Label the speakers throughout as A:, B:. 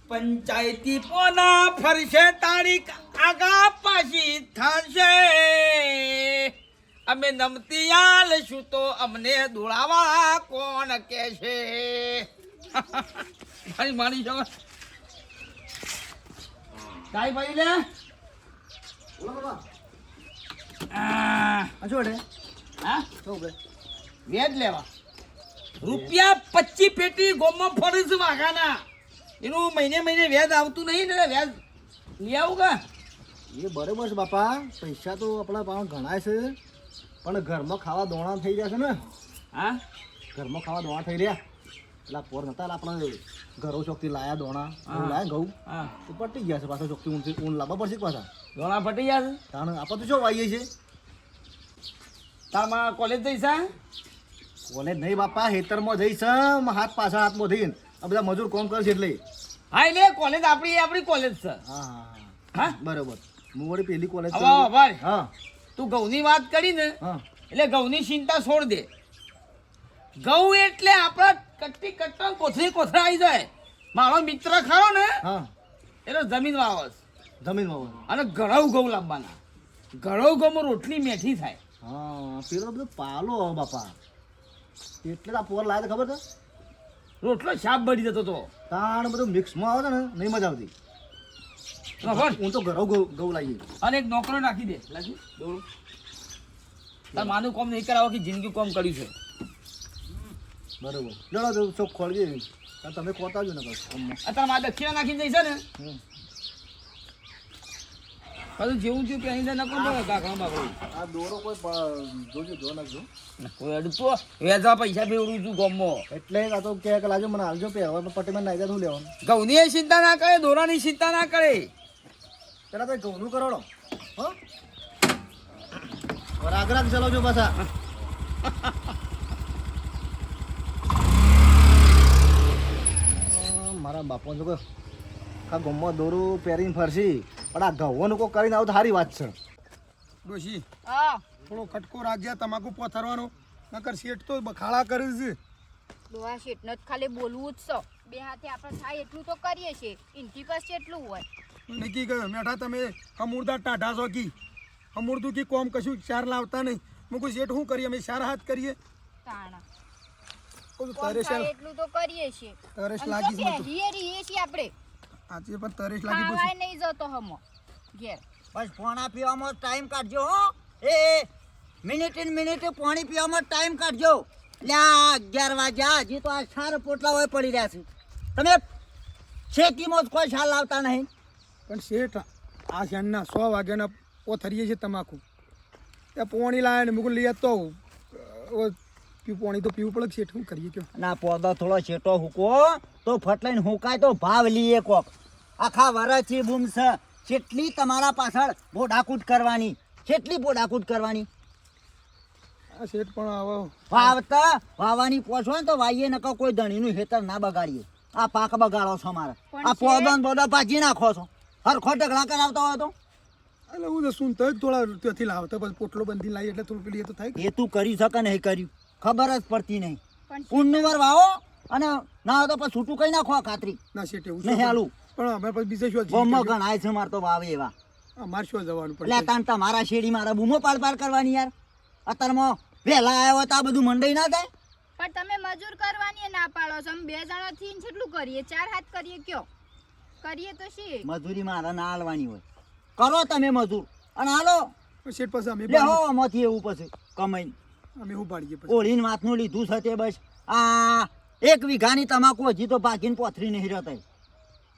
A: પંચાયતી પોના ફરશે તારીખ આગા પાછી થશે અમે નમતિયા લઈશું તો અમને દોડાવા કોણ કહેશે ભાઈ મારી શકો કાઈ ભાઈ લે
B: જોડે
A: હા
B: શું કે
A: વેજ લેવા રૂપિયા 25 પેટી ગોમમાં ફરીશ વાઘાના એનું મહિને મહિને વ્યાજ આવતું નહીં ને વ્યાજ લઈ આવું કા
B: એ બરોબર છે બાપા પૈસા તો આપણા પાસે ઘણા છે પણ ઘરમાં ખાવા દોણા થઈ રહ્યા છે ને
A: હા
B: ઘરમાં ખાવા દોણા થઈ રહ્યા એટલે પોર નતા આપણે ઘરો ચોકથી લાયા દોણા લાયા ઘઉં
A: હા
B: તો પટી ગયા છે પાછા ચોકથી ઊન લાવવા પડશે પાછા
A: ધોળા ફટી ગયા છે
B: તાણ આપણે તો શું વાઈએ છે
A: તારમાં કોલેજ જઈશ
B: કોલેજ નહીં બાપા ખેતરમાં જઈશ હાથ પાછા હાથમાં થઈને આ બધા મજૂર કોમ કરશે એટલે
A: હા એટલે કોલેજ આપણી કોલેજ છે
B: હા
A: હા
B: બરોબર હું વળી પેલી કોલેજ
A: હવે
B: હા
A: તું ઘઉંની વાત કરી ને
B: હા
A: એટલે ઘઉંની ચિંતા છોડ દે ઘઉં એટલે આપણા કટ્ટી કટ્ટા કોથળી કોથળા આવી જાય મારો મિત્ર ખરો ને
B: હા
A: એટલે જમીન વાવસ
B: જમીનમાં
A: અને ઘણું ઘઉં લાવવાના ઘણું ઘઉંમાં રોટલી મેઠી થાય
B: હા પેલો બધો પાલો બાપા એટલે આ પોર લાવે ખબર છે
A: રોટલો શાપ બળી જતો તો
B: તાણ બધું મિક્સમાં આવે છે ને નહીં મજા આવતી
A: ખબર
B: હું તો ઘરો ઘઉં લાવીએ
A: અને એક નોકરો નાખી દે લાગી દોડું તાર માનું કોમ નહીં કરાવો કે જિંદગી કોમ કર્યું છે
B: બરોબર ચલો તો ચોક ખોલજે તમે ખોતા જ ને બસ
A: અત્યારે મારે દક્ષિણા નાખી જઈશ ને પાછું જેવું થયું કે અહીં નકો મળે કાકા બાપુ
B: આ દોરો કોઈ જોજો જો નાખજો
A: કોઈ અડતો વેચવા પૈસા ફેવરું છું ગમો
B: એટલે આ તો કે લાજો મને હાલજો પે હવે પટ્ટીમાં નાખ્યા શું લેવાનું
A: ઘઉંની ચિંતા ના કરે દોરાની ચિંતા ના કરે
B: પેલા તો ઘઉંનું કરોડો હો રાગ રાગ ચલાવજો પાછા મારા બાપો જો આ ગમમાં દોરું પહેરીને ફરશી પણ આ ઘઉંનું કોઈ કરીને આવું તો સારી વાત છે
C: ડોશી
D: હા
C: થોડો ખટકો રાખજે તમાકુ પોથરવાનો નકર શેઠ તો બખાડા કરે છે
D: દોહા શેઠને જ ખાલી બોલવું જ છે બે હાથે આપણે થાય એટલું તો કરીએ છીએ ઇનથી પાસે એટલું હોય
C: નક્કી કહ્યું મેઠા તમે અમૂરદા ટાઢા છો કી અમૂરદું કી કોમ કશું ચાર લાવતા નહીં હું કોઈ શેઠ શું કરીએ અમે ચાર હાથ કરીએ
D: તાણા
C: બધું
D: કોમ
C: તરેશ
D: થાય એટલું તો કરીએ છીએ
C: તરેશ
D: અને
C: લાગી
D: તો
C: છે બધું.
D: પહેરીએ રહીએ છીએ આપણે
C: આજે પણ તરેશ લાગી
D: ખાવાય
C: પછી
D: નહીં જતો હમો ઘેર
E: બસ પાણી પીવામાં ટાઈમ કાઢજો હો એ મિનિટે પાણી પીવામાં ટાઈમ કાઢજો લ્યા 11 વાગ્યા હજી તો આ સાર પોટલા હોય પડી રહ્યા છે તમે શેતીમાં જ કોઈ સાલ લાવતા નહીં
C: પણ શેઠ આ શાનના 100 વાગ્યાના પોથરીએ છે તમાકુ એ પોણી લાવે ને મુકું લઈએ તો પોણી તો પીવું પડે શેઠ શું કરીએ કયો
E: ના પોદો થોડો છેટો હુકો તો ફટલાઈને હુકાય તો ભાવ લઈએ કોક આખા વરસથી બૂમ છે કેટલી તમારા પાછળ બોડાકૂટ કરવાની કેટલી બોડાકૂટ કરવાની
C: આ શેઠ પણ હવે
E: વાવતા વાવાની પોછો ને તો વાઈએ નકો કોઈ ધણીનું હેતર ના બગાડીએ આ પાક બગાડો છો મારે
D: પણ
E: આ પોદો ને બોદો પાછી નાખો છો હરખો ઢગલા કરાવતો હોય તો
C: એટલે હું તો શું તો થોડા ત્યાંથી લાવતા પછી પોટલો બંધી લાવી એટલે થોડું પેલી એ તો થાય
E: એ તું કરી શકે નહીં કર્યું ખબર જ પડતી નહીં
D: પણ
E: ઊનનું વર વાવો અને ના હોય તો પછી છૂટું કઈ નાખો આ ખાતરી
C: ના શેઠ એવું
E: નહીં હાલું
C: પણ અમે પછી બીજે શું
E: બોમ્બો ગણાય છે મારે તો વાવે એવા
C: અમારે શું જવાનું
E: એટલે
C: પડે
E: તાન તમારા શેરી મારા બૂમો પાડ પાડ કરવાની યાર અત્યારમાં વહેલા આવ્યા હોય તો આ બધું મંડાઈ ના થાય
D: પણ તમે મજૂર કરવાની ના પાડો છો અમે 2 જણા થી કેટલું કરીએ 4 હાથ કરીએ કયો કરીએ તો શી
E: મજૂરી મારા ના હાલવાની હોય કરો તમે મજૂર અને હાલો
C: શેઠ પછી અમે
E: લે હો આમાંથી એવું પછી કમાઈને
C: અમે શું પાડીએ પછી
E: ઓળીને વાતનું લીધું છે તે બસ આ 1 વીઘાની તમાકુ હજી તો પાકીને પોથરી નહીં રહેતા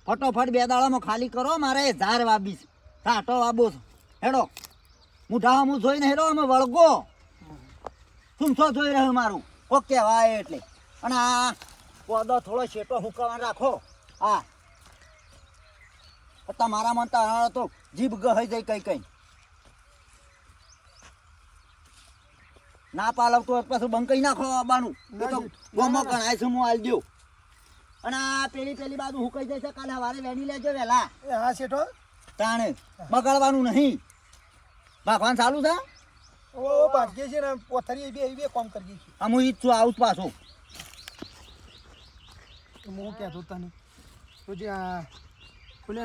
E: ફટોફટ 2 દાડામાં ખાલી કરો મારે ઝાર વાબીશ સાટો વાબો છે હેડો મુઠા હું જોઈને હેડો અમે વળગો સુમસો જોઈ રહ્યો મારું ઓકે વાય એટલે અને આ પોદો થોડો શેટો હુકાવાનો રાખો હા તમારા મન તો જીભ ગહી જાય કઈ કઈ ના પાલવતો પછી બંકાઈ નાખો બાનું એ તો ગોમો કણાય છે હું આલ દઉં અને આ પેલી બાજુ હુકાઈ જાય છે કાલે સવારે વેણી લેજો વહેલા
C: એ હા શેઠો
E: તાણે બગાડવાનું નહીં ભાગવાન ચાલુ છે
C: ઓ ભાગ્ય છે ને પોથરી એ બે કામ કરીએ છીએ
E: હું ઈચ્છું આવું જ પાછું
C: તો હું કહેતો તને તો જે આ બોલે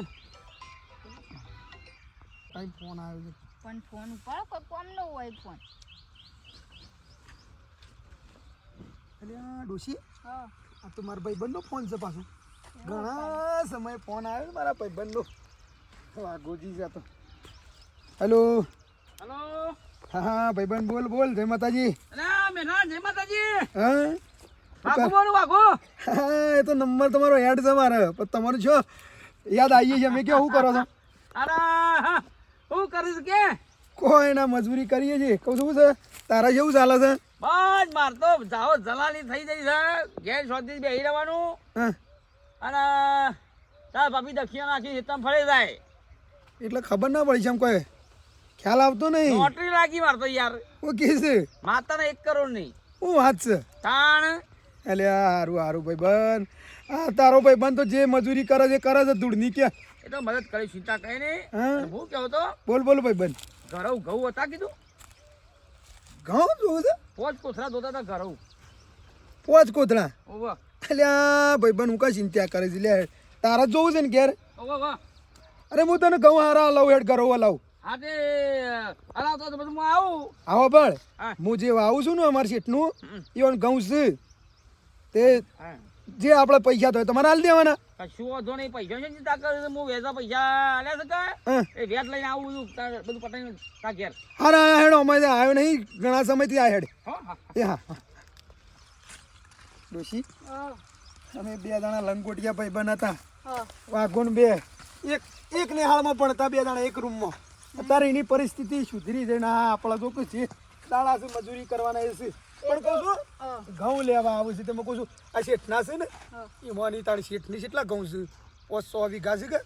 C: કઈ ફોન આવ્યો છે
D: પણ ફોન ઉપર કોઈ કોમ ન હોય ફોન.
C: એટલે આ ડોશી
D: હા
C: આ તો મારા ભાઈબંધનો ફોન છે પાછો ઘણા સમય ફોન આવ્યો મારા ભાઈબંધનો વાઘોજી છે તો હેલો
A: હલો
C: હા હા ભાઈબંધ બોલ બોલ જય માતાજી
A: અરે મેના જય માતાજી.
C: હા
A: વાઘો બોલું વાઘો.
C: હા, એ તો નંબર તમારો હેડ છે મારે પણ તમારું છો યાદ આવીએ છે અમે કે શું કરો છો
A: અરે હા, શું કરીશ કે
C: કોઈ ના મજૂરી કરીએ છીએ કહું શું છે તારા જેવું ચાલે છે
A: બસ માર તો જાઓ જલાલી થઈ જઈ છે ઘેર શોધી બેહી રહેવાનું
C: હા
A: અને તાર ભાભી દક્ષિણા નાખી હિતમ ફળી જાય.
C: એટલે ખબર ના પડી છે એમ કોઈ ખ્યાલ આવતો નહીં
A: લોટરી લાગી માર તો યાર.
C: હું કે છે
A: માતાને 1 કરોડ નહીં
C: હું વાત છે
A: તાણ.
C: એટલે હારું હારું ભાઈબંધ આ તારો ભાઈબંધ તો જે મજૂરી કરે છે ધૂળની કે
A: એ તો મદદ કરી ચિંતા કઈ નહીં.
C: હા.
A: અને હું કેવો તો
C: બોલ બોલ ભાઈબંધ
A: ઘરવ ઘઉં હતા કીધું
C: ઘઉં જોવું છે
A: 5 કોથળા ધોતા હતા ઘરવ.
C: પોચ કોથળા
A: ઓવા
C: એટલે ભાઈબંધ હું કઈ ચિંતા કરે છે લે તારા જ જોવું છે ને ઘેર
A: ઓવા
C: અરે હું તને ઘઉં હારા લાવું હેડ ઘરો લાવું
A: હા તે હલાવતો તો બધું હું આવું.
C: આવો બળ
A: હા.
C: હું જે વાવું છું ને અમારા શેઠનું એ ઘઉં છે તે
A: હા
C: જે આપણે પૈસા તો તમારે હાલ દેવાના
A: કશું વાંધો નહીં. પૈસા ની ચિંતા કરે છે. હું વેચા પૈસા આલ્યા છે કે
C: હા
A: એ વેચ લઈને આવું બધું બધું પટાઈને તા ઘેર.
C: હારા હેડ અમારે આવ્યો નહીં ઘણા સમયથી આ હેડ
A: હો હા
C: એ હા ડોશી અમે 2 જણા લંગોટિયા ભાઈબંધ હતા વાઘોન 2 એક નિહાળમાં ભણતા 2 જણા એક રૂમમાં અત્યારે એની પરિસ્થિતિ સુધરી છે ને આ આપણા જો છે દાડા છે મજૂરી કરવાના એ છે પણ કહું છું ઘઉં લેવા આવું છે તમે કહું છું આ શેઠના છે ને એમાંની તારી શેઠની કેટલા ઘઉં છે 100 વીઘા છે કે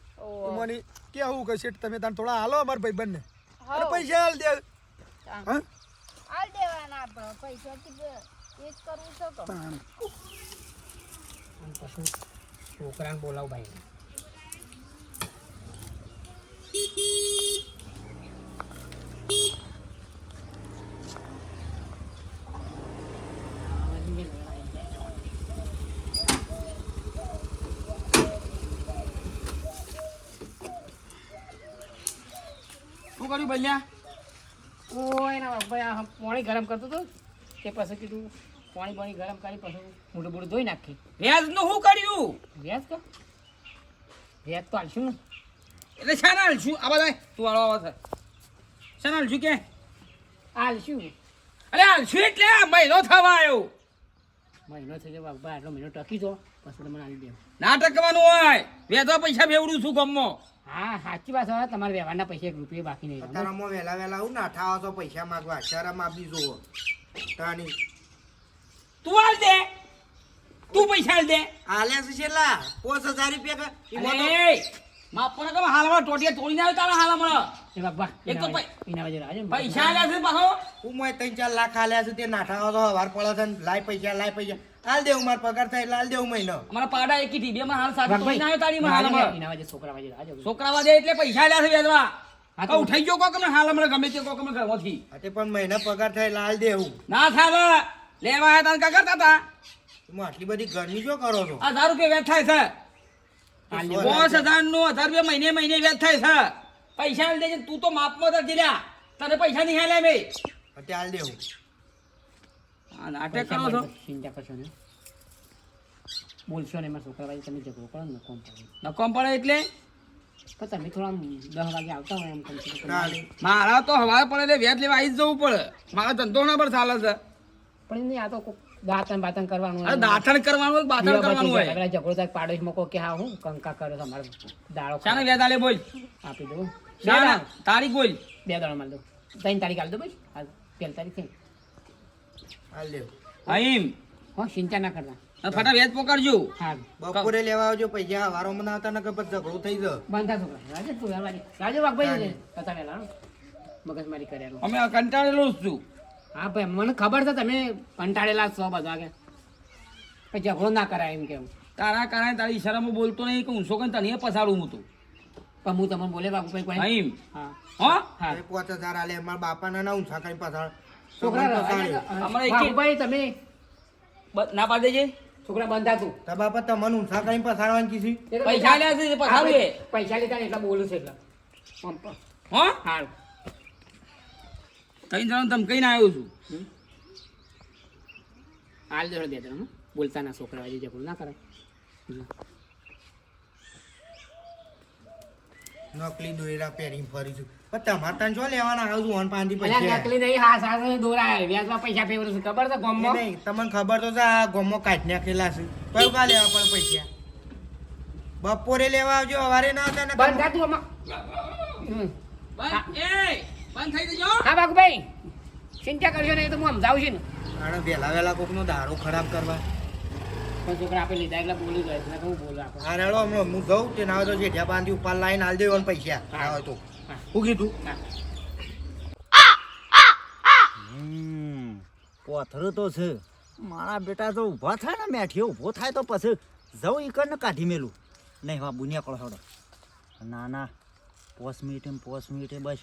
C: એમાંની કેવું કે શેઠ તમે તાર થોડા હાલો અમારા ભાઈબંધને અને પૈસા હાલ દે હા
D: હાલ દેવાના આપણે પૈસાથી એ જ કરવું છે તો.
C: તાણ.
A: છોકરાને બોલાવ ભાઈ. શું કર્યું બલ્યા?
F: એના ભાઈ આ પાણી ગરમ કરતો હતો તે પછી કીધું પાણી ગરમ કરી પછી મોઢું બોઢું ધોઈ નાખી.
A: વ્યાજનું શું કર્યું?
F: વ્યાજ તો વ્યાજ તો હાલશું ને
A: એટલે શાના હાલશું? આ બધા તું વાળો આવે છે. શાના હાલશું કે?
F: હાલશું
A: અરે હાલશું એટલે આ મહિનો થવા આવ્યો.
F: મહિનો થઈ ગયો બાબા આટલો મહિનો ટકી દો પછી તમને હાલી દેવું.
A: ના ટકવાનું હોય. વેચવા પૈસા બેવડું છું ગામમાં.
F: હા સાચી વાત છે તમારા વ્યવહારના પૈસા 1 રૂપિયા બાકી નહીં.
B: અત્યારમાં વહેલા વહેલા આવું નાઠા આવો તો પૈસા માગવા શરમ આપી જુઓ તાની
A: તું હાલ દે. તું પૈસા હાલ દે.
B: આલ્યા છે છેલ્લા 5000 રૂપિયા
A: અરે માપોને કેમ હાલમાં ટોટિયા તોડીને આવ્યો તારા હાલમાં.
F: એ બાબા
A: એક તો
F: એના વજે રાજે
A: પૈસા આલ્યા છે પાછો.
B: હું 3-4 લાખ આલ્યા છે તે નાઠા આવો તો હવાર પડે છે ને લાય પૈસા હાલ દેવું માર પગાર થાય હાલ દેવું મહિનો
A: અમારા પાડા એકી થી બે માં હાલ સાથે તોડીને આવ્યો તારીમાં હાલમાં.
F: એના વજે છોકરા વજે રાજે
A: છોકરા વાદે એટલે પૈસા આલ્યા છે વેચવા.
F: હા તો-
A: કહું થઈ ગયો કોક મને હાલ હમણાં ગમે તે કોક મને ઘરમાંથી.
B: અતે પણ મહિના પગાર થાય હાલ દેવું
A: ના થાય લેવા આવ્યા તાન કા કરતા હતા.
B: તમે આટલી બધી ગરમી જો કરો છો
A: 1000 રૂપિયા વેચ થાય છે. 5000 નું 1000 રૂપિયા મહિને વેચ થાય છે. પૈસા આલી દેજે. તું તો માપમાં તો જીલ્યા તને પૈસા નહીં હાલ્યા મેં.
B: અતે હાલ દેવું
A: આ નાટક કરો છો.
F: ચિંતા કરશો ને બોલશો ને મારા છોકરા વજે તમે ઝઘડો કરો ને કોમ પડે
A: નકોમ પડે એટલે
F: પણ તમે થોડા 10 વાગે આવતા હોય એમ કમ સે કમ.
A: મારા તો હવા પડે એટલે વેચ લેવા આવી જ જવું પડે. મારા ધંધો ના પર ચાલે છે.
F: પણ નહીં આ તો કોક દાંતણ બાતણ કરવાનું
A: અરે દાંતણ કરવાનું હોય બાતણ કરવાનું હોય.
F: ઝઘડો થાય પાડોશ મકો કે હા હું કંકા કરે છે અમારે દાળો
A: શાને વેચ આલે બોલ.
F: આપી દઉં
A: શાના તારીખ બોલ.
F: 2 દાડો માલ દઉં 3 તારીખ આલ દો ભાઈ હાલ 1 તારીખ થઈ
B: હાલ દેવું
A: અહીં
F: હો ચિંતા ના કરતા
A: ફટા વેચ પકડજો.
F: હા
B: બપોરે લેવા આવજો પૈસા હવારોમાં ના આવતા ને કે પછી ઝઘડો થઈ જાય
F: બંધા છોકરા રાજે તું વ્યવહારી રાજે વાઘભાઈ કતા વેલા મગજ મારી કર્યા
A: અમે કંટાળેલો જ છું.
F: હા ભાઈ મને ખબર છે તમે કંટાળેલા છો બધા કે પછી ઝઘડો ના કરાય એમ કેમ
A: તારા કારણે તારી શરમ બોલતો નહીં કે ઊંસો કરીને તને પસાડું હું તું.
F: પણ હું તમને બોલે બાબુભાઈ કોઈ
A: અહીં
F: હા
A: હો
F: હા
B: 5000 આલે મારા બાપાના ના ઊંચા કરી પાછળ
F: છોકરા
A: અમારે એક
F: બાબુભાઈ તમે
A: ના પાડી દેજે.
F: છોકરા બંધા તું
C: તા બાપા તમને ઊંધા કઈ પસાડવાની કીધી
F: એ તો
A: પૈસા લે છે પસાવું એ
F: પૈસા લેતા ને એટલા બોલું છે એટલે
A: હો
F: સારું
A: તઈ જણ તમ કઈ ના આવ્યો છું
F: હાલ દોડ બે ત્રણ બોલતા ના છોકરા વાજી જકડું ના કરે
C: નકલી દોયડા પહેરીને ફરીશું પણ તમારે ત્યાં જો લેવાના આવું ઓન પાંદી
F: અલ્યા
C: પૈસા
F: નકલી નહીં હા સાસુ દોરાય વ્યાજમાં પૈસા ફેવરું છે ખબર છે
C: એ
F: ગામમાં
C: નહીં તમને ખબર તો છે આ ગોમો કાઢી નાખેલા છે કયું કા લેવા પડે પૈસા બપોરે લેવા આવજો સવારે ના હતા ને
F: બંધા તું આમાં
A: બંધ એ બંધ થઈ જજો
F: હા બાકુભાઈ ચિંતા કરશો ને એ તો હું સમજાવું છું ને
C: આને વહેલા વહેલા કોકનો દારૂ ખરાબ કરવા
F: પણ છોકરા આપણે લીધા એટલે બોલી જાય એટલે હું બોલું આપણે
C: હા રેડો હમણાં હું જઉં તે ના હોય તો જેઠિયા બાંધી ઉપર લાઈન હાલ દેવાનું પૈસા ના હોય તો
F: હા.
C: શું કીધું
E: પોથરું તો છે મારા બેટા તો ઊભા થાય ને મેઠીઓ ઊભો થાય તો પછી જવું ઈકડને કાઢી મેલું નહીં હા બુનિયા કળો હડો ના ના 5 મિનિટે બસ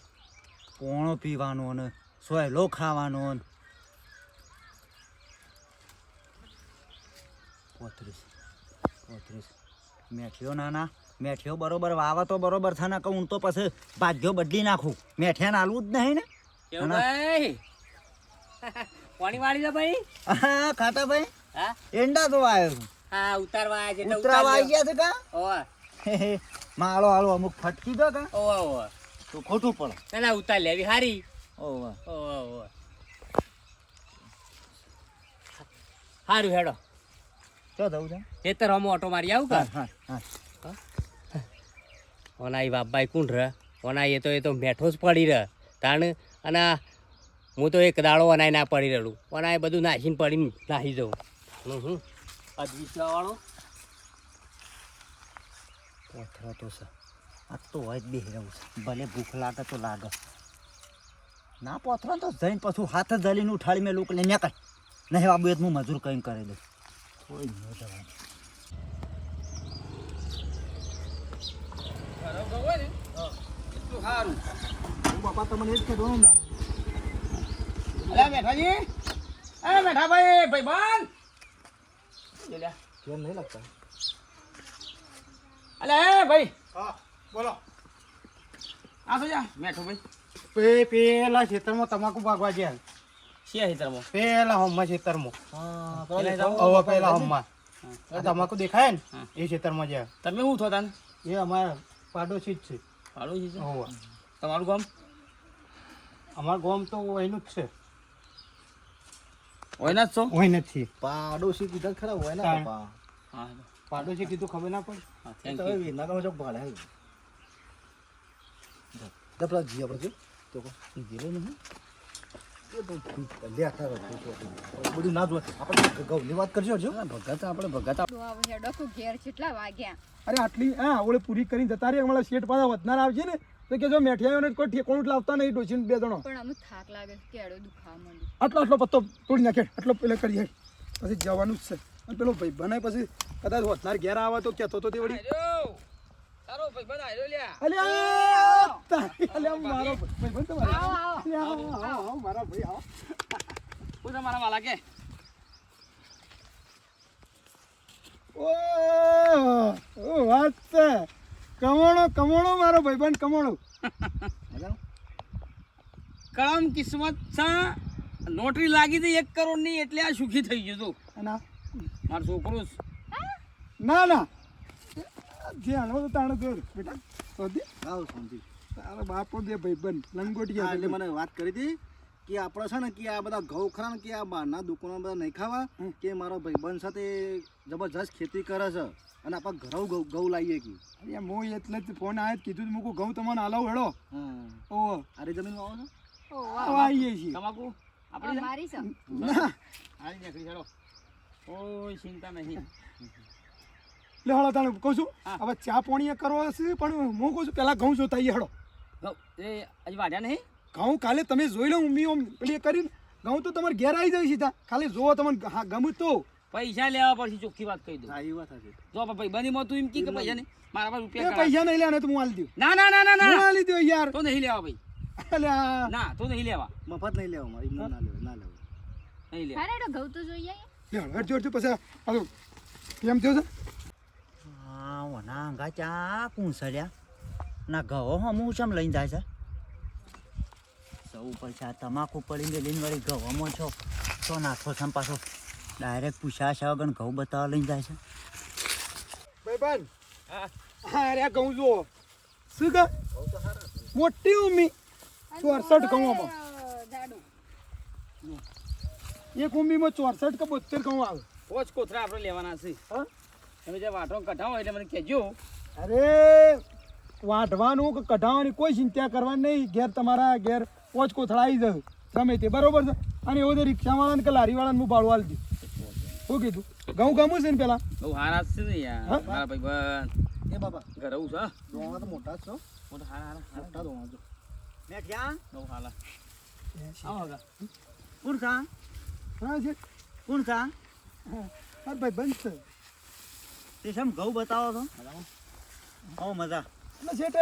E: પોણો પીવાનો અને સોયલો ખાવાનો ને 35 મેઠીઓ નાના મેઠીઓ બરોબર વાવા તો બરોબર થાય ને કહું તો પછી ભાગ્યો બદલી નાખું મેઠિયાને આલવું જ નહીં ને
F: કેવું ભાઈ પાણી વાળી દે ભાઈ
E: હા ખાટા ભાઈ
F: હા
E: એંડા તો આવ્યો છું
F: હા ઉતારવા આવ્યા છે એટલે
E: ઉતરાવા આવી ગયા છે કા
F: ઓવા
E: માળો હાલો અમુક ફટકી ગયો કા
F: ઓવા ઓવા
E: તો ખોટું પડે
F: ના ના ઉતાર લેવી હારી
E: ઓવા
F: ઓવા ઓવા હારું હેડો
E: ચો દઉં છે
F: ખેતર હમો ઓટો મારી આવું કા
E: હા હા
F: ઓનાઈ બાપભાઈ કોણ રહે ઓનાઈ એ તો મેઠો જ પડી રહે તાણ અને હું તો એક દાડો ઓનાઈ ના પડી રહેલું ઓનાઈ બધું નાખીને પડીને નાહી જવું હું અદવિશ્વા વાળો
E: પોથરો તો છે આ તો હોય જ બેહી રહું છે ભલે ભૂખ લાગે તો લાગે ના પોથરો તો જઈને પાછું હાથ જ જલીને ઉઠાડી મેં લોકોને ન્યા કર નહીં બાબુ એ તો હું મજૂર કઈ કરી દઉં કોઈ ન જવાનું
A: સારું
C: બાપા તમને એ જ કહેવાનું ને
A: અલ્યા મેઠાજી એ મેઠા ભાઈ ભાઈબંધ
C: કેમ નહીં લાગતા
A: અલ્યા એ ભાઈ
C: હા બોલો
A: આ તો જા મેઠો ભાઈ
C: પેલા ખેતરમાં તમાકુ ભાગવા ગયા
A: શિયા હિતરમાં
C: પેલા હોમમાં ખેતરમાં
A: પેલા
C: પેલા હોમમાં તમાકુ દેખાય ને એ ખેતરમાં ગયા
A: તમે શું થો તાન
C: એ અમારા પાડોશી જ છે
A: ભાડું છે
C: હોવા
A: તમારું ગામ
C: અમારું ગામ તો એનું જ છે
A: હોય ના જ છો
C: હોય નથી
B: પાડોશી કીધા ખરા હોય ને
C: હા.
B: બાપા
A: હા
C: પાડોશી કીધું ખબર ના પડે
A: થેન્ક
B: તમે
A: યુ
B: વિના તમે ચોક ભાડે આવી દપલા જી આપણે તો જીરો નહીં લેતા રહો બધું ના જોવા આપણે ગૌની વાત કરજો જો
A: ભગત આપણે ભગત
D: હેડો ઘેર કેટલા વાગ્યા
C: અરે આટલી હા ઓળે પૂરી કરીને જતા રહી અમારા શેઠ પાછા વધનાર આવશે ને તો કે જો મેઠિયાઓને કોઈ ઠેકોણું લાવતા નહીં ડોસીને બે જણો
D: પણ અમે થાક લાગે છે કેળો દુખાવા માંડ્યું
C: આટલો પત્તો તોડી નાખે આટલો પેલા કરીએ પછી જવાનું જ છે અને પેલો ભાઈ બનાય પછી કદાચ વધનાર ઘેર આવે તો કહેતો તો તે વળી
A: તારો ભાઈબંધ આયો લ્યા
C: અલ્યા મારો ભાઈ બંધ તમારો
D: આવો, આવો.
C: આવો મારા ભાઈ આવો
A: કોઈ તમારા વાલા કે
C: ઓ વાત છે કમોણો મારો ભાઈબંધ કમોણો
A: કળમ કિસ્મત છે લોટરી લાગી હતી 1 કરોડની એટલે આ સુખી થઈ ગયો તું
C: અને
A: મારો છોકરો
C: ના જે હાલો તો તાણે દોર બેટા સોધી
B: આવ સમજી
C: તારા બાપો દે ભાઈબંધ લંગોટિયા
B: એટલે મને વાત કરી હતી કે આપણે છે ને કે આ બધા ઘઉં ખરા ને કે આ બહારના દુકાનો બધા નહીં ખાવા કે મારો ભાઈબંધ સાથે જબરજસ્ત ખેતી કરે છે અને આપણે ઘઉં ઘઉં લાવીએ કે
C: અરે મો એટલે જ ફોન આવ્યો કીધું મૂકું ઘઉં તમને હાલાવ હેડો
B: હા
C: ઓ
B: આરે જમીન આવો છો
C: આવીએ છીએ
A: તમાકુ આપણે
D: મારી છે
C: ના
A: હારી નીકળી ચાલો કોઈ ચિંતા નહીં
C: લે હળો તાણે કહું છું હવે ચા પાણી કરવો હશે પણ હું કહું છું પહેલાં ઘઉં જોતા આવીએ હેડો
A: એ હજી વાઢ્યા નહીં
C: ઘઉં કાલે તમે જોઈ લો મી ઓમ પેલી કરીને ઘઉં તો તમારે ઘેર આવી જાય સીધા ખાલી જોવો તમને હા ગમે તો
A: પૈસા લેવા પડશે ચોખ્ખી વાત કહી દઉં
B: હા એ વાત સાચી
A: જો ભાઈ બંધીમાં તું એમ કી કે પૈસા નહીં મારા પાસે
C: એ
A: રૂપિયા
C: પૈસા નહીં લેવાના તો હું હાલ દઉં
A: ના ના ના ના
C: હું
A: ના
C: હાલી દઉં યાર
A: તો નહીં લેવા ભાઈ
C: અલ્યા
A: ના તો નહીં લેવા
B: મફત નહીં લેવા મારી ના લેવું
A: નહીં લેવા
D: અરે હેડો ઘઉં તો જોઈએ
C: લે હરજો હરજો પછી હાલો કેમ થયું છે
E: હા ઓના અંગા ચા કુંસળ્યા ના ઘઉં હમું ચમ લઈને જાય છે સૌ પૈસા તમાકુ પડીને લઈને વળી ઘઉંમાં છો નાખો છે પાછો ડાયરેક્ટ પૂછ્યા છે વગર ઘઉં બતાવવા લઈને જાય છે
C: ભાઈબંધ હા અરે ઘઉં જુઓ શું કે મોટી ઉમી 64 ઘઉં આમાં
D: જાડું
C: એક ઉમીમાં 64 કે 72 ઘઉં આવે
A: પોચ કોથરા આપણે લેવાના છે
C: હા
A: તમે જે વાટો કઢાવો એટલે મને કહેજો.
C: અરે વાઢવાનું કે કઢાવવાની કોઈ ચિંતા કરવાની નહીં ઘેર તમારા ઘેર પોચ કોથળા આવી જાય ગમે તે બરોબર છે અને એવો તો રિક્ષાવાળાને કે લારીવાળાને હું ભાડું આલી દઉં શું કીધું ઘઉં ગમું છે ને પેલા
A: બહુ હારા જ છે ને યાર
C: હા?
A: મારા ભાઈબંધ
B: એ બાબા
A: ઘરે આવું છે હા?
B: દોણા તો મોટા જ છો
A: મોટા હારા
B: મોટા દોણા છો
E: મેઠિયા
A: બહુ હાલા આવો આગળ.
E: કોણ થા
C: હા છે
E: કોણ થા
C: હા ભાઈ બંધ છે
E: તે શેમ ઘઉં બતાવો છો ઓ મજા
C: એટલે શેઠ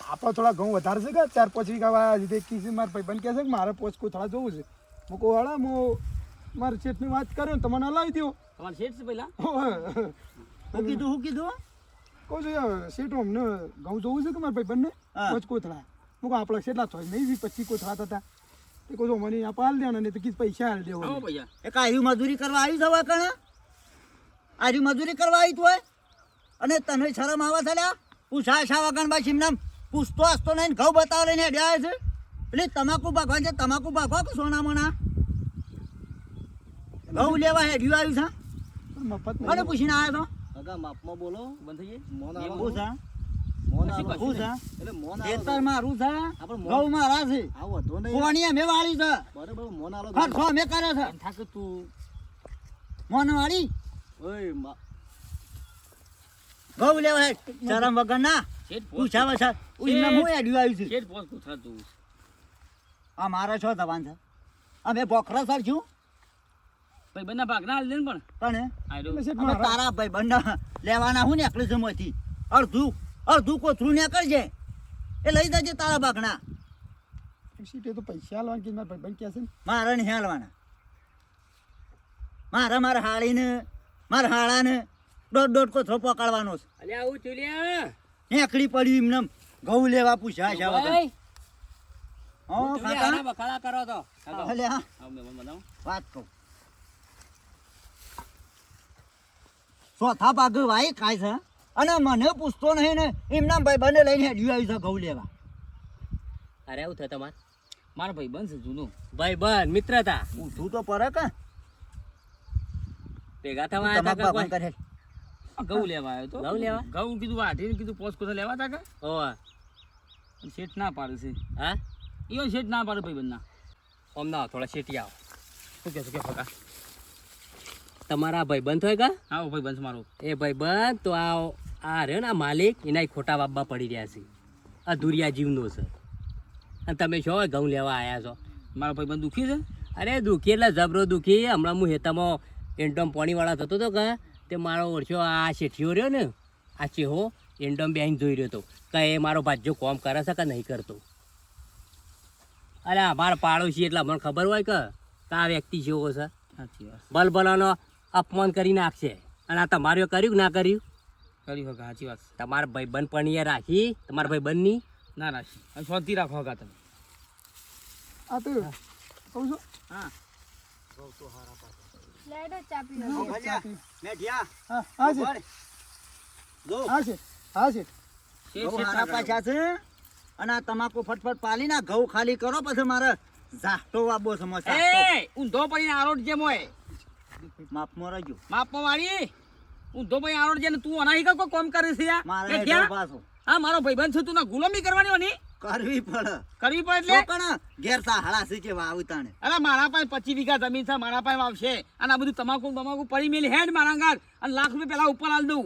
C: આપણે થોડા ઘઉં વધારે છે કે 4-5 વીઘા વાળા રીતે કીધી મારા ભાઈ બંધ કહે છે કે મારે પોચ કોથળા જોવું છે હું કહું હાડા હું મારા શેઠની વાત કર્યો ને તમને હલાવી દો
A: તમારે શેઠ છે પહેલા
E: શું કીધું
C: કહું છું શેઠ અમને ઘઉં જોવું છે કે મારા ભાઈ બંને
E: હા.
C: પોચ કોથળા હું કહું આપણે કેટલા થાય નહીં 25 કોથળા થતા તે કહું છું મને આ પાલ દેવાના નહીં તો કીધું પૈસા હાલ
A: આવો
C: દેવો
A: ભૈયા
E: એક આર્યું મજૂરી કરવા આવી જવા કણે આર્યું મજૂરી કરવા આવી તું અને તને શરમ આવે છે લ્યા પૂછા શા વગર બા સિમનામ પૂછતો હસતો નહીં ઘઉં બતાવો લઈને હેડ્યા છે એટલે તમાકુ ભાગવા છે તમાકુ ભાગવા કે સોના મોના ઘઉં લેવા હેડ્યું આવ્યું છે
C: મફત
E: કોને પૂછીને આવ્યો
B: અગા માપમાં બોલો
A: બંધ થઈ જાય
B: મોન
E: તો
B: આલો
E: શું છે
B: મોન
A: કશું
B: આલો
E: શું છે
B: એટલે મોન
E: ખેતર
B: આલો
E: મારું છે
B: આપણે મોન
E: ઘઉં મારા છે
B: આ વધો નહીં
E: કોણી અમે વાળી છે
B: બરાબર મોન આલો
E: ખર્ચો અમે કરે છે
A: એમ થાક તું
E: મોન વાળી
B: ઓય
E: ઘઉં લેવા હેડ શરમ વગર ના
A: શેઠ પોચ
E: પૂછા વછા ઉઈને હું હેડ્યું આવ્યું છે
A: શેઠ પોચ કોથરા તું
E: આ મારો છો દવાન છે અમે બોખરા સર છું
A: ભાઈબંધના ભાગના હાલ દે ને પણ
E: પણ
A: આયરો
C: એટલે શેઠ
E: અમે
C: મારા
E: તારા ભાઈ બંધ લેવાના હું નીકળે છે મોથી અડધું કોથરું ને કરજે એ લઈ જજે તારા ભાગના
C: શેઠે તો પૈસા હાલવાના કીધું મારા ભાઈ બંધ કહે છે ને
E: મારે ને હાલવાના મારા હાળાને દોઢ કોથરો પકડવાનો છે
F: અલ્યા આવું ચુલિયા
E: નેકડી પડ્યું એમને ઘઉં લેવા પૂછ્યા છે વગર
F: ભાઈ
E: હો
F: ચુલિયા
E: કાકા
F: આના બખાડા કરો તો
E: ભલે હા
A: આવો મેં બનાવો
E: વાત કહું ચોથા ભાગ વાય ખાય છે અને મને પૂછતો નહીં ને એમના ભાઈ બંને લઈને હેડ્યું આવ્યું છે ઘઉં લેવા
F: અરે આવું થાય તમારે
A: મારા ભાઈબંધ છે જૂનો
F: ભાઈ બન મિત્રતા
E: પૂછવું તો પડે કે
F: ભેગા થવા આવ્યા
E: તમાક
F: તા
E: ભાગવાન
F: કે
E: કરે
A: આ ઘઉં લેવા આવ્યો તો
F: ઘઉં લેવા?
A: ઘઉં કીધું વાઢીને કીધું પોચ કોથરા લેવા તા કે
F: ઓવા
A: અને શેઠ ના પાડે છે
F: હા
A: ઈયો શેઠ ના પાડે ભાઈબંધના
F: આમ ના થોડા શેટી આવો શું કે ફકા તમારા ભાઈબંધ હોય કા
A: આવો ભાઈબંધ છે મારો
F: એ ભાઈબંધ તો આ રહ્યો ને આ માલિક એના ખોટા બાબા પડી રહ્યા છે આ દુરિયા જીવનો છે અને તમે છો ઘઉં લેવા આવ્યા છો
A: મારો ભાઈબંધ દુખી છે
F: અરે દુખી એટલે જબરો દુખી હમણાં હું હેતામાં એન્ડમ પાણીવાળા થતો હતો કે તે મારો ઓળખ્યો આ શેઠિયો રહ્યો ને આ ચેહો એન્ડમ બેહીને જોઈ રહ્યો હતો કે એ મારો ભાજ્યો કોમ કરે છે કે નહીં કરતો અરે અમારા પાડોશી એટલે મને ખબર હોય કે આ વ્યક્તિ જેવો છે
A: સાચી વાત
F: ભલભલાનો અપમાન કરી નાખશે અને આ તમારે કર્યું કે ના કર્યું
A: કરી શકો સાચી વાત
F: તમારા ભાઈબંધ પણ એ રાખી તમારા ભાઈબંધની
A: ના રાશી અને શાંતિ રાખો હગા તમે
C: આ તો કહું છું
A: હા
D: લેડો ચા પીવો
E: મેઠિયા
C: હા હા છે
E: જો
C: હા છે હા છે
A: શેઠ
E: ઘઉં
A: શેઠ
E: હારા
A: ના
E: પાછા છે અને આ તમાકુ ફટફટ પાલી ના ઘઉં ખાલી કરો પછી મારે ઝાટો વાબો છે મસ્ત
A: એ ઊંધો પડીને આરોટ જેમ હોય
E: માપમાં રહેજો
A: માપમાં વાળી ઊંધો પડી આરોટ જેને તું અનાહી કોઈ કોમ કરે છે યાર
E: મારે
A: એ
E: હેડો
A: ક્યાં?
E: પાછો
A: હા મારો ભાઈબંધ છે તું ના ગુલામી કરવાની હોની
E: કરવી પડે
A: કરવી પડે એટલે
E: પણ ઘેર સાહડા છે કે વાવતાને
A: અરે મારા પાસે 25 વીઘા જમીન છે મારા પાસે વાવશે અને આ બધું તમાકુ પડી મેલી હેડ મારા ગાર અને લાખ રૂપિયા પેલા ઉપર આલ દઉં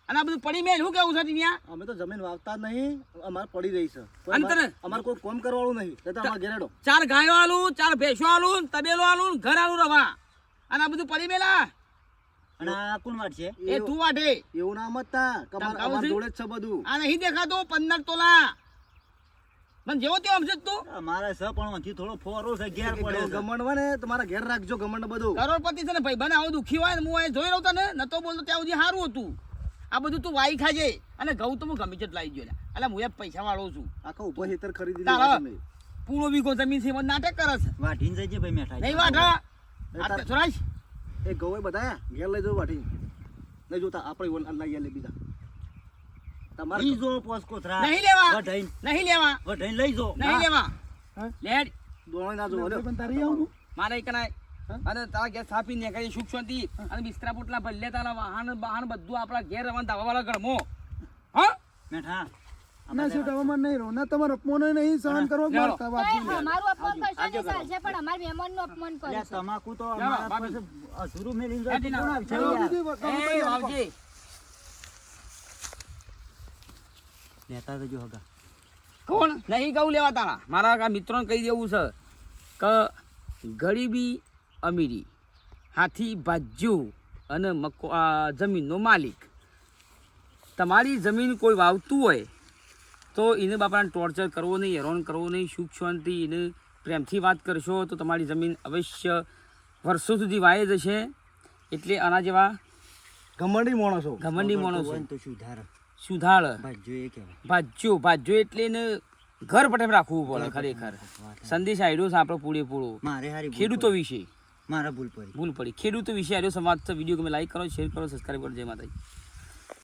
A: અને આ બધું પડી મેલ શું કેવું છે ત્યાં
B: અમે તો જમીન વાવતા જ નહીં અમારે પડી રહી છે કોઈ
A: અંતર.
B: અમારે કોઈ કોમ કરવાનું નહીં એટલે અમારે ઘેરેડો
A: 4 ગાયો આલું 4 ભેંસો આલું તબેલો આલું ઘર આલું રવા અને આ બધું પડી મેલા
E: અને આ કોણ વાત છે
A: એ તું વાટે
B: એવું ના મતતા કે
A: ધમકાવું
B: અમારે
A: છે?
B: જોડે જ છે બધું
A: આ નહીં દેખાતું 15 તોલા મને જેવો તેવો સમજે તું
E: મારે છે પણ અહીંથી થોડો ફોરો છે ઘેર પડ્યો છે.
B: ગમંડ હોય ને તમારા ઘેર રાખજો ગમંડ બધું.
A: કરોડપતિ છે ને ભાઈ બને આવું દુખી હોય ને હું અહીં જોઈ રહ્યો તને નતો બોલતો ત્યાં સુધી સારું હતું. આ બધું તું વાઈ ખાજે અને ઘઉં તો હું ગમે તે લાવી ગયો એટલે હું એક પૈસા વાળો છું.
B: આખા ઉભો હેતર ખરીદી
A: તારા
B: લીધા તમે.
A: પૂરો વીઘો જમીન છે એમાં નાટક કરે છે
E: વાઢીને જજે ભાઈ મેઠા.
A: નહીં વાઢા
B: તાર-
A: સુરાજ
B: એ ગૌ બધા ઘેર લઈ જવું વાટી નહીં જોતા આપણે લઈ લે બીજા તમારે
E: ઈ જો પોસકોથરા.
A: નહીં લેવા
E: વઢાઈને
A: નહીં લેવા
E: વઢાઈને લઈ જો.
A: નહીં લેવા
C: હા?
A: લેડ
B: દોણ ના જોવો લ્યો.
C: પણ તારી આવું
A: મારે એક કણાય અને તારા ઘેર સ્થાપી ને કરી સુખ શાંતિ અને બિસ્તરા પોટલા ભલે તારા વાહન બહાન બધું આપણા ઘેર રવાના ધાબા વાળા ગળમો હા
E: મેઠા
C: ના શેઠ હવે મને નહીં રહો ના તમારો અપમાન નહીં સહન કરવો
A: લેવડો.
C: પડતા વાત
D: તોય
C: નહીં.
D: અમારું અપમાન કરશો ને ચાલશે પણ અમારા મહેમાનનું અપમાન
E: અલ્યા
D: કરશો.
E: તમાકુ તો
A: લેવા,
E: અમારા
A: ભાભી.
E: પાસે અધૂરું મેલીને
A: હેડી
E: જતું
A: ના.
E: કોણ આવશે
C: ચાલો
E: યાર?
C: બીજી વખત
A: એ
C: તમે
A: વાવજી
E: લેતા જજો હગા.
A: કોણ નહીં કહું લેવા તારા મારા આ મિત્રોને કહી દેવું છે કે ગરીબી અમીરી હાથી ભાજ્યું અને જમીનનો માલિક તમારી જમીન કોઈ વાવતું હોય તો એને બાપાને ટોર્ચર કરવો નહીં હેરાન કરવો નહીં સુખ શાંતિ એને પ્રેમથી વાત કરશો તો તમારી જમીન અવશ્ય વર્ષો સુધી વાય જશે એટલે આના જેવા
B: ઘમંડી માણસો
A: ઘમંડી માણસો
E: હોય ને તો સુધાર
A: સુધાર
E: ભાજ્યો એ કહેવાય.
A: ભાજ્યો એટલે એને ઘર પટેમ રાખવું પડે ખરેખર સંદેશ આઈડો છે આપણો પૂરેપૂરો
E: મારે હારી ભૂલ
A: ખેડૂતો
E: પડી.
A: વિશે
E: મારા ભૂલ પડી.
A: ભૂલ પડી ખેડૂતો વિશે આર્યો સમાજ છે વિડીયો તમે લાઈક કરો શેર કરો સબસ્ક્રાઈબ કરો જય માતાજી.